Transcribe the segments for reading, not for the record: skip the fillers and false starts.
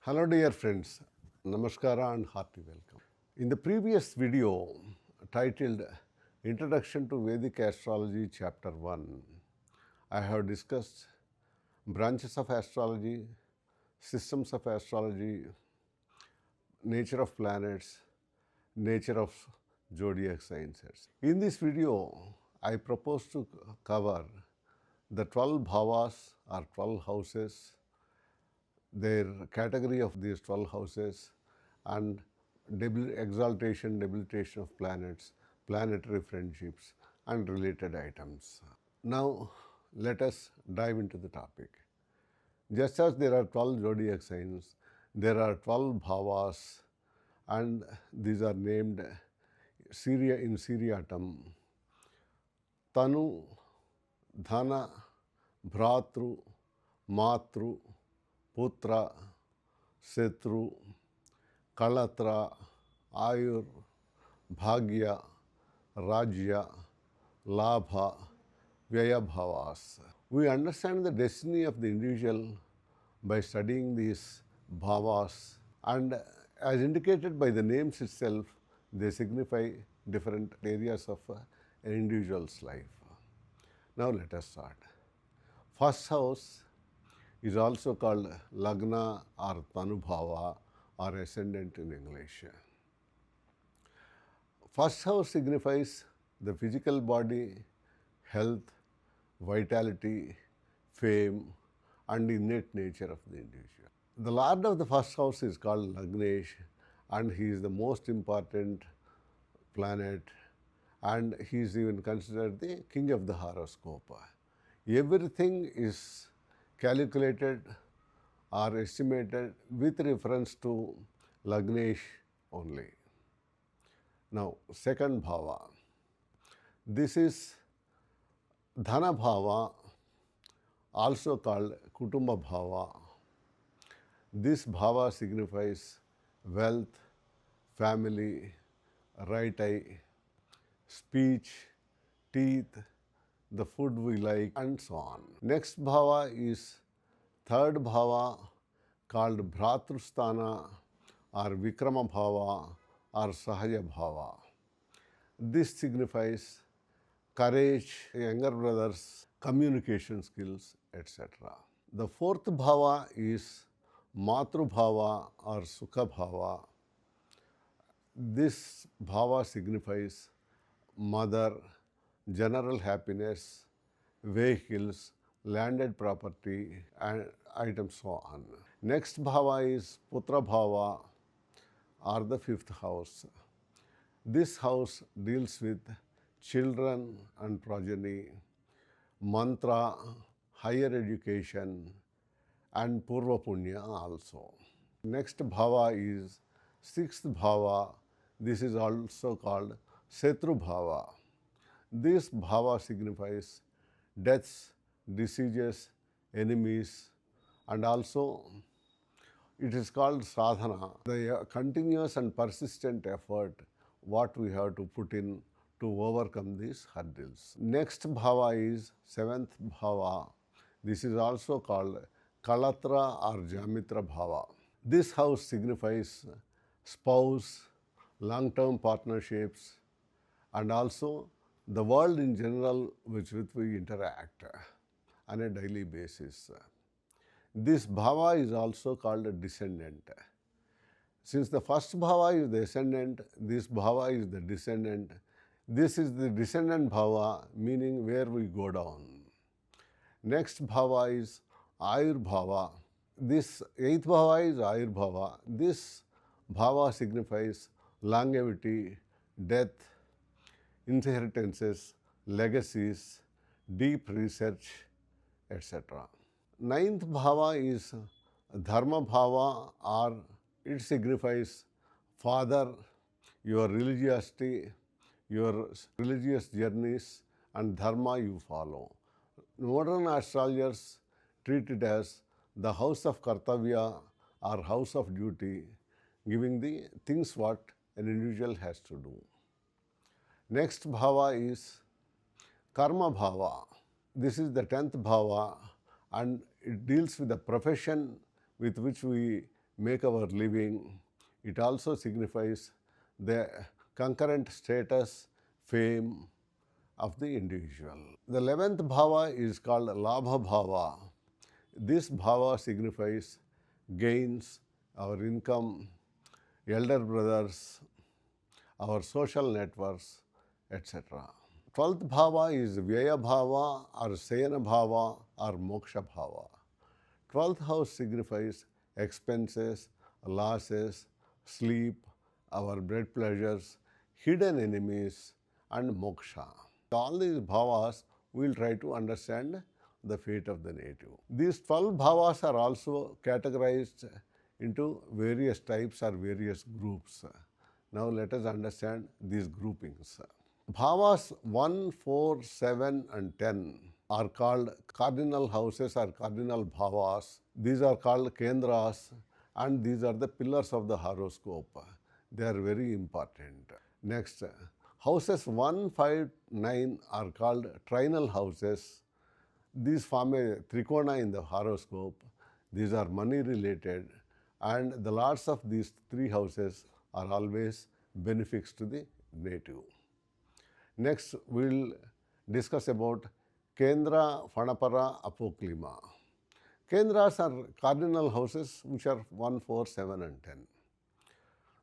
Hello dear friends, Namaskara and hearty welcome. In the previous video titled Introduction to Vedic Astrology Chapter 1, I have discussed branches of astrology, systems of astrology, nature of planets, nature of zodiac signs. In this video, I propose to cover the 12 bhavas or 12 houses, their category of these 12 houses, and exaltation, debilitation of planets, planetary friendships, and related items. Now, let us dive into the topic. Just as there are 12 zodiac signs, there are 12 bhavas, and these are named in seriatim: Tanu, Dhana, Bhratru, Matru, Putra, Setru, Kalatra, Ayur, Bhagya, Rajya, Labha, Vyayabhavas. We understand the destiny of the individual by studying these bhavas, and as indicated by the names itself, they signify different areas of an individual's life. Now let us start. First house is also called Lagna or Tanubhava or ascendant in English. First house signifies the physical body, health, vitality, fame, and innate nature of the individual. The lord of the first house is called Lagnesh, and he is the most important planet, and he is even considered the king of the horoscope. Everything is calculated or estimated with reference to Lagnesh only. Now, second bhava. This is Dhana bhava, also called Kutumba bhava. This bhava signifies wealth, family, right eye, speech, teeth, the food we like, and so on. Next bhava is third bhava, called Bhratrusthana or Vikrama bhava or Sahaja bhava. This signifies courage, younger brothers, communication skills, etc. The fourth bhava is Matru bhava or Sukha bhava. This bhava signifies mother, general happiness, vehicles, landed property, and items so on. Next bhava is Putra bhava or the fifth house. This house deals with children and progeny, mantra, higher education, and Purva Punya also. Next bhava is sixth bhava. This is also called Setru bhava. This bhava signifies deaths, diseases, enemies, and also it is called sadhana, the continuous and persistent effort what we have to put in to overcome these hurdles. Next bhava is seventh bhava. This is also called Kalatra or Jamitra bhava. This house signifies spouse, long-term partnerships, and also the world in general with which we interact on a daily basis. This bhava is also called a descendant. Since the first bhava is the ascendant, this bhava is the descendant. This is the descendant bhava, meaning where we go down. Next bhava is Ayur bhava. This eighth bhava is Ayur bhava. This bhava signifies longevity, death, inheritances, legacies, deep research, etc. Ninth bhava is Dharma bhava, or it signifies father, your religiosity, your religious journeys, and dharma you follow. Modern astrologers treat it as the house of kartavya or house of duty, giving the things what an individual has to do. Next bhava is Karma bhava. This is the 10th bhava, and it deals with the profession with which we make our living. It also signifies the concurrent status, fame of the individual. The 11th bhava is called Labha bhava. This bhava signifies gains, our income, elder brothers, our social networks, etc. 12th bhava is Vyaya bhava or Sayana bhava or Moksha bhava. 12th house signifies expenses, losses, sleep, our blood pleasures, hidden enemies, and moksha. All these bhavas we will try to understand the fate of the native. These 12 bhavas are also categorized into various types or various groups. Now let us understand these groupings. Bhavas 1, 4, 7 and 10 are called cardinal houses or cardinal bhavas. These are called kendras and these are the pillars of the horoscope. They are very important. Next, houses 1, 5, 9 are called trinal houses. These form a trikona in the horoscope. These are money related and the lords of these three houses are always benefics to the native. Next, we will discuss about Kendra, Phanapara, Apoklima. Kendras are cardinal houses which are 1, 4, 7 and 10.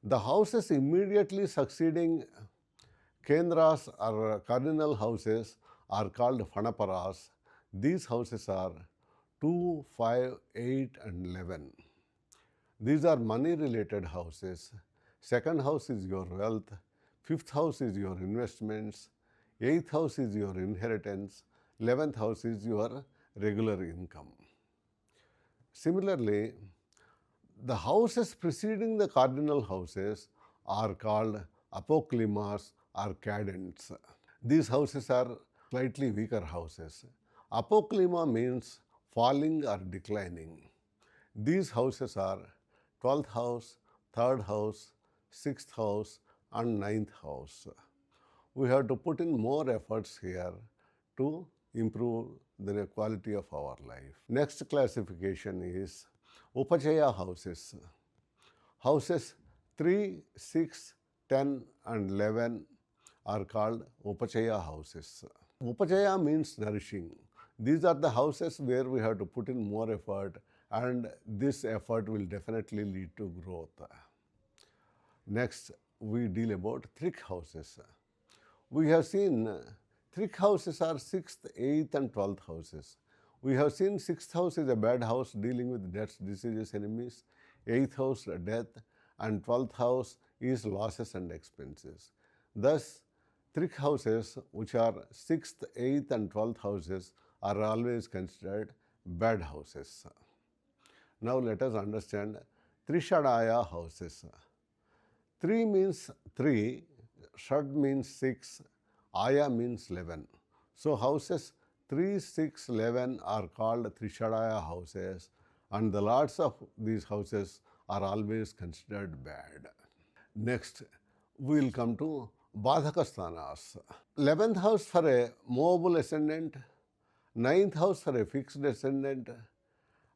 The houses immediately succeeding Kendras or cardinal houses are called Phanaparas. These houses are 2, 5, 8 and 11. These are money related houses. Second house is your wealth. Fifth house is your investments. Eighth house is your inheritance. 11th house is your regular income. Similarly, the houses preceding the cardinal houses are called apoklimas or cadents. These houses are slightly weaker houses. Apoklima means falling or declining. These houses are 12th house, 3rd house, 6th house and 9th house. We have to put in more efforts here to improve the quality of our life. Next classification is Upachaya houses. Houses 3, 6, 10 and 11 are called Upachaya houses. Upachaya means nourishing. These are the houses where we have to put in more effort and this effort will definitely lead to growth. Next, we deal about Thrik houses. We have seen Thrik houses are 6th, 8th and 12th houses. We have seen 6th house is a bad house dealing with deaths, diseases, enemies. 8th house death and 12th house is losses and expenses. Thus, Thrik houses which are 6th, 8th and 12th houses are always considered bad houses. Now let us understand Trishadaya houses. 3 means 3, Shad means 6, Aya means 11. So houses 3, 6, 11 are called Trishadaya houses and the lords of these houses are always considered bad. Next, we will come to Badhaka sthanas. 11th house for a movable ascendant, 9th house for a fixed ascendant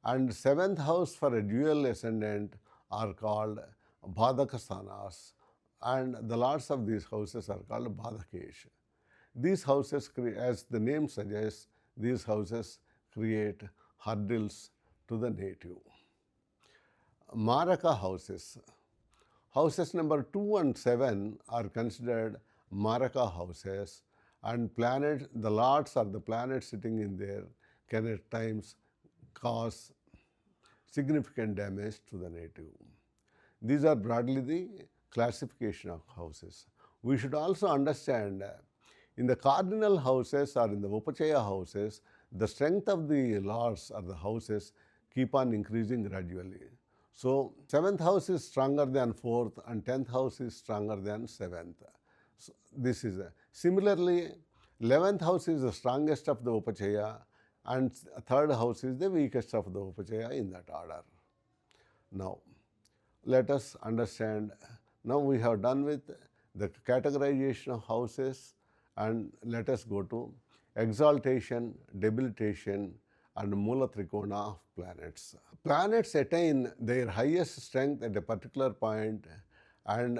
and 7th house for a dual ascendant are called Badhaka sthanas and the lords of these houses are called Badhakesh. These houses, as the name suggests, these houses create hurdles to the native. Maraka houses. Houses number 2 and 7 are considered Maraka houses and the lords or the planets sitting in there can at times cause significant damage to the native. These are broadly the classification of houses. We should also understand in the cardinal houses or in the Upachaya houses, the strength of the lords or the houses keep on increasing gradually. So 7th house is stronger than 4th and 10th house is stronger than 7th. So this is similarly 11th house is the strongest of the Upachaya and 3rd house is the weakest of the Upachaya in that order. Now let us understand. Now we have done with the categorization of houses and let us go to exaltation, debilitation and Mula Trikona of planets. Planets attain their highest strength at a particular point and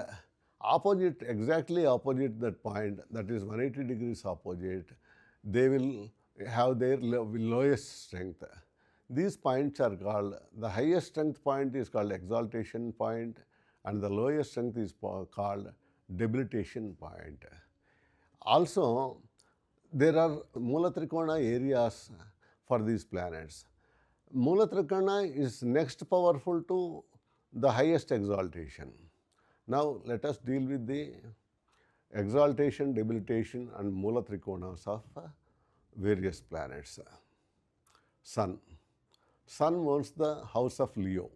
exactly opposite that point, that is 180 degrees opposite, they will have their lowest strength. These points are called, the highest strength point is called exaltation point and the lowest strength is called debilitation point. Also, there are Mula Trikona areas for these planets. Mula Trikona is next powerful to the highest exaltation. Now, let us deal with the exaltation, debilitation and Mula Trikonas of various planets. Sun. Sun owns the house of Leo.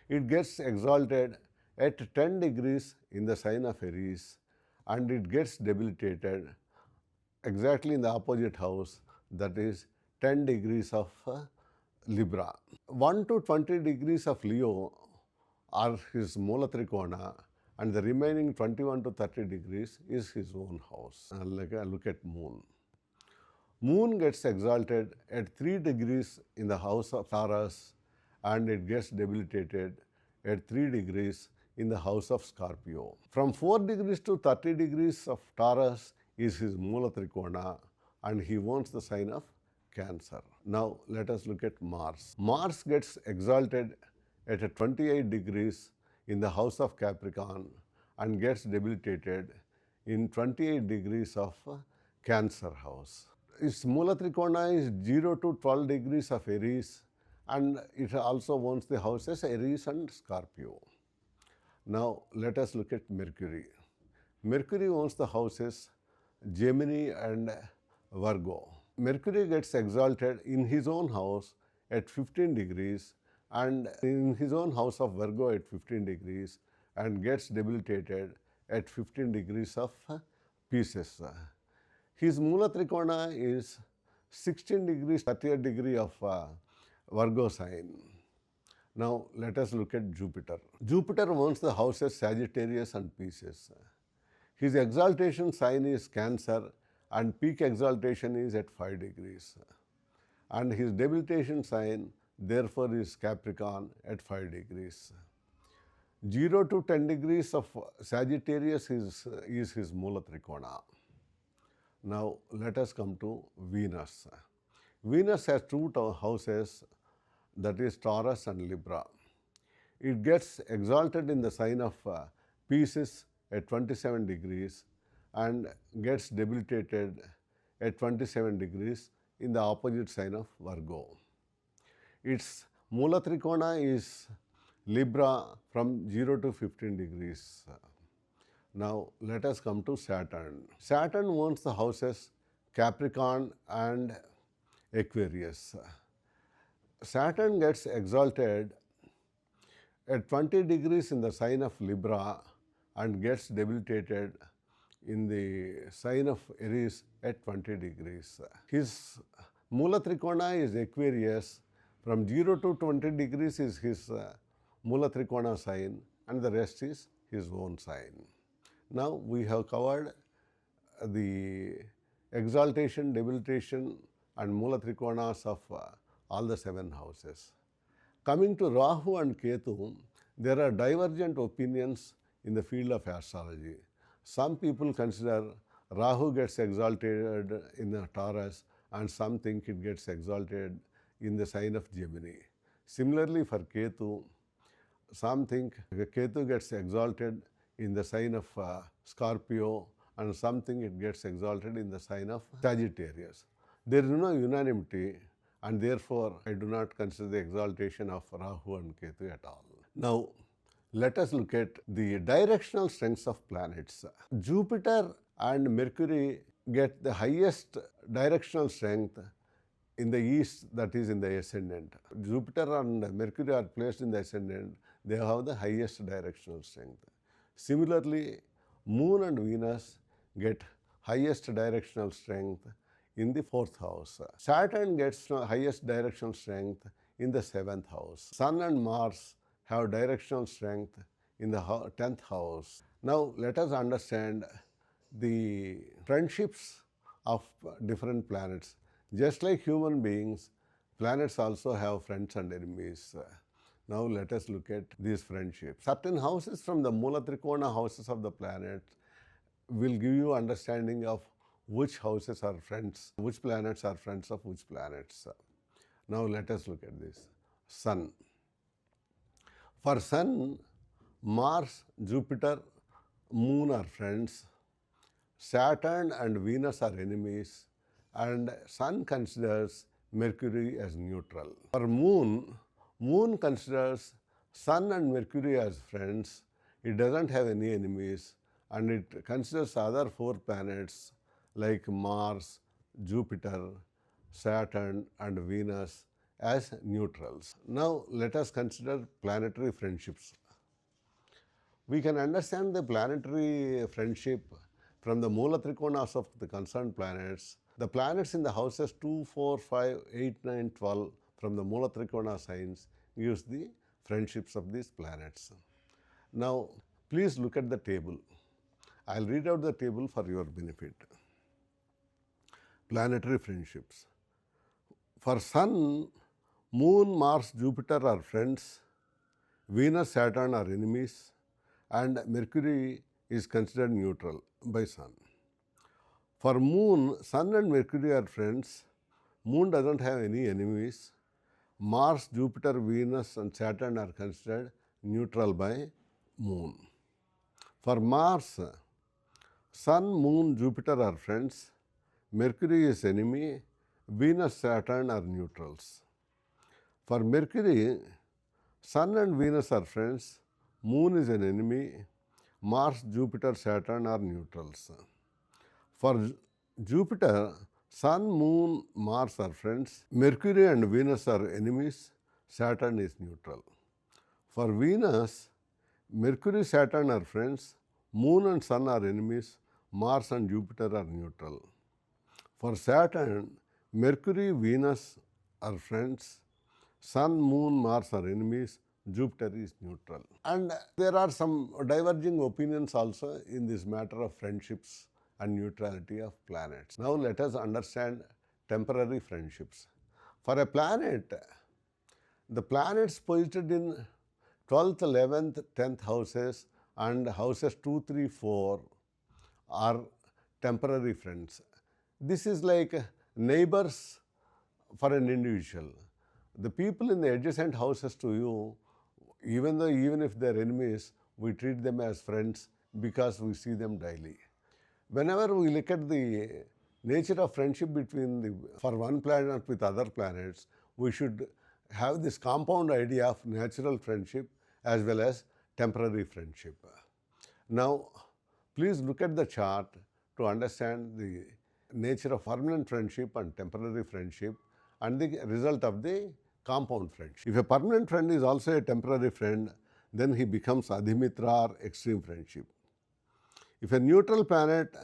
It gets exalted at 10 degrees in the sign of Aries and it gets debilitated exactly in the opposite house, that is 10 degrees of Libra. 1 to 20 degrees of Leo are his Mula Trikona and the remaining 21 to 30 degrees is his own house. Look at Moon. Moon gets exalted at 3 degrees in the house of Taurus and it gets debilitated at 3 degrees in the house of Scorpio. From 4 degrees to 30 degrees of Taurus is his Mula Trikona and he owns the sign of Cancer. Now let us look at Mars. Mars gets exalted at 28 degrees in the house of Capricorn and gets debilitated in 28 degrees of Cancer house. Its Mula Trikona is 0 to 12 degrees of Aries and it also owns the houses Aries and Scorpio. Now let us look at Mercury. Mercury owns the houses Gemini and Virgo. Mercury gets exalted in his own house at 15 degrees and in his own house of Virgo at 15 degrees and gets debilitated at 15 degrees of Pisces. His Mula Trikona is 16 degrees, 30th degree of Virgo sign. Now let us look at Jupiter. Jupiter owns the houses Sagittarius and Pisces. His exaltation sign is Cancer and peak exaltation is at 5 degrees. And his debilitation sign therefore is Capricorn at 5 degrees. 0 to 10 degrees of Sagittarius is his Mula Trikona. Now let us come to Venus. Venus has two houses, that is Taurus and Libra. It gets exalted in the sign of Pisces at 27 degrees and gets debilitated at 27 degrees in the opposite sign of Virgo. Its Mula Trikona is Libra from 0 to 15 degrees. Now let us come to Saturn. Saturn owns the houses Capricorn and Aquarius. Saturn gets exalted at 20 degrees in the sign of Libra and gets debilitated in the sign of Aries at 20 degrees. His Mula Trikona is Aquarius. From 0 to 20 degrees is his Mula Trikona sign and the rest is his own sign. Now we have covered the exaltation, debilitation and Mula Trikonas of all the 7 houses. Coming to Rahu and Ketu, there are divergent opinions in the field of astrology. Some people consider Rahu gets exalted in the Taurus and some think it gets exalted in the sign of Gemini. Similarly for Ketu, some think Ketu gets exalted in the sign of Scorpio and some think it gets exalted in the sign of Sagittarius. There is no unanimity and therefore I do not consider the exaltation of Rahu and Ketu at all. Now let us look at the directional strengths of planets. Jupiter and Mercury get the highest directional strength in the east, that is in the ascendant. Jupiter and Mercury are placed in the ascendant, they have the highest directional strength. Similarly, Moon and Venus get highest directional strength in the 4th house. Saturn gets highest directional strength in the 7th house. Sun and Mars have directional strength in the 10th house. Now let us understand the friendships of different planets. Just like human beings, Planets also have friends and enemies. Now let us look at these friendships. Certain houses from the Mula Trikona houses of the planet will give you understanding of which houses are friends, which planets are friends of which planets. Now let us look at this. Sun. For Sun, Mars, Jupiter, Moon are friends. Saturn and Venus are enemies, and Sun considers Mercury as neutral. For Moon, Moon considers Sun and Mercury as friends. It doesn't have any enemies, and it considers other four planets like Mars, Jupiter, Saturn, and Venus as neutrals. Now let us consider planetary friendships. We can understand the planetary friendship from the Mula Trikonas of the concerned planets. The planets in the houses 2, 4, 5, 8, 9, 12 from the Mula Trikona signs gives the friendships of these planets. Now, please look at the table. I'll read out the table for your benefit. Planetary friendships. For Sun, Moon, Mars, Jupiter are friends. Venus, Saturn are enemies, and Mercury is considered neutral by Sun. For Moon, Sun and Mercury are friends. Moon doesn't have any enemies. Mars, Jupiter, Venus, and Saturn are considered neutral by Moon. For Mars, Sun, Moon, Jupiter are friends. Mercury is enemy. Venus, Saturn are neutrals. For Mercury, Sun and Venus are friends. Moon is an enemy. Mars, Jupiter, Saturn are neutrals. For Jupiter, Sun, Moon, Mars are friends. Mercury and Venus are enemies. Saturn is neutral. For Venus, Mercury, Saturn are friends. Moon and Sun are enemies. Mars and Jupiter are neutral. For Saturn, Mercury, Venus are friends. Sun, Moon, Mars are enemies. Jupiter is neutral. And there are some diverging opinions also in this matter of friendships and neutrality of planets. Now let us understand temporary friendships. For a planet, the planets posited in 12th, 11th, 10th houses and houses 2, 3, 4 are temporary friends. This is like neighbors for an individual. The people in the adjacent houses to you, even if they're enemies, we treat them as friends because we see them daily. Whenever we look at the nature of friendship for one planet with other planets, we should have this compound idea of natural friendship as well as temporary friendship. Now, please look at the chart to understand the nature of permanent friendship and temporary friendship and the result of the compound friendship. If a permanent friend is also a temporary friend, then he becomes adhimitra or extreme friendship. If a neutral planet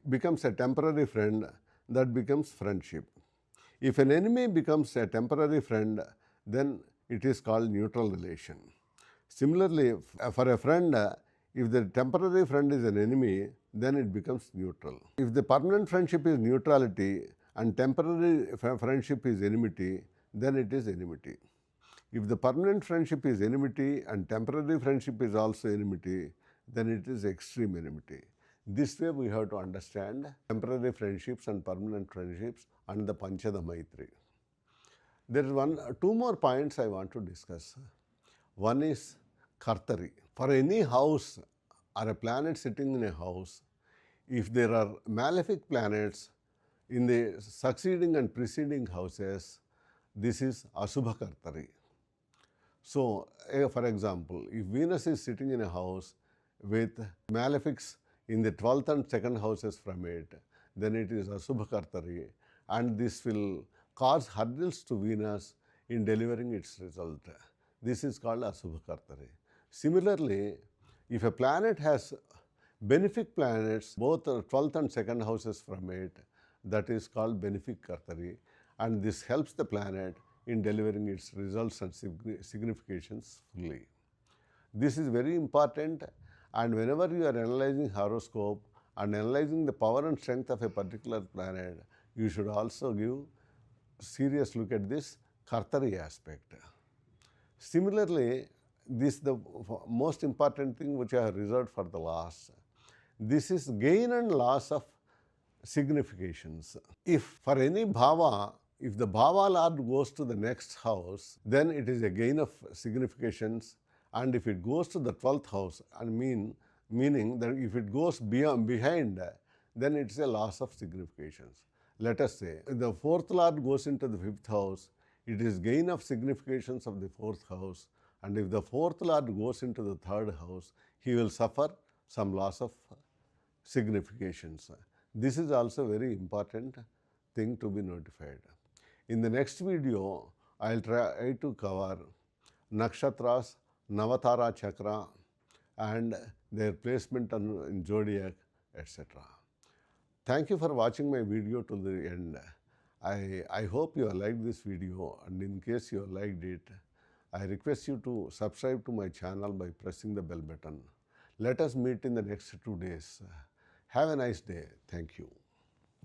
becomes a temporary friend, that becomes friendship. If an enemy becomes a temporary friend, then it is called neutral relation. Similarly, for a friend, if the temporary friend is an enemy, then it becomes neutral. If the permanent friendship is neutrality and temporary friendship is enmity, then it is enmity. If the permanent friendship is enmity and temporary friendship is also enmity, then it is extreme enmity. This way we have to understand temporary friendships and permanent friendships and the Panchada Maitri. There is two more points I want to discuss. One is Kartari. For any house or a planet sitting in a house, if there are malefic planets in the succeeding and preceding houses, this is Asubha Kartari. So, for example, if Venus is sitting in a house with malefics in the 12th and 2nd houses from it, then it is Asubha Kartari, and this will cause hurdles to Venus in delivering its result. This is called Asubha Kartari. Similarly, if a planet has benefic planets, both 12th and 2nd houses from it, that is called benefic Kartari, and this helps the planet in delivering its results and significations fully. This is very important, and whenever you are analyzing horoscope and analyzing the power and strength of a particular planet, you should also give serious look at this Kartari aspect. Similarly, this is the most important thing which I have reserved for the last. This is gain and loss of significations. If for any bhava, if the bhava lord goes to the next house, then it is a gain of significations, and if it goes to the 12th house, meaning that if it goes behind, then it's a loss of significations. Let us say the 4th lord goes into the 5th house, it is gain of significations of the 4th house, and if the 4th lord goes into the 3rd house, he will suffer some loss of significations. This is also very important thing to be notified. In the next video, I will try to cover nakshatras, Navatara chakra, and their placement in zodiac, etc. Thank you for watching my video to the end. I hope you have liked this video, and in case you have liked it, I request you to subscribe to my channel by pressing the bell button. Let us meet in the next 2 days. Have a nice day. Thank you.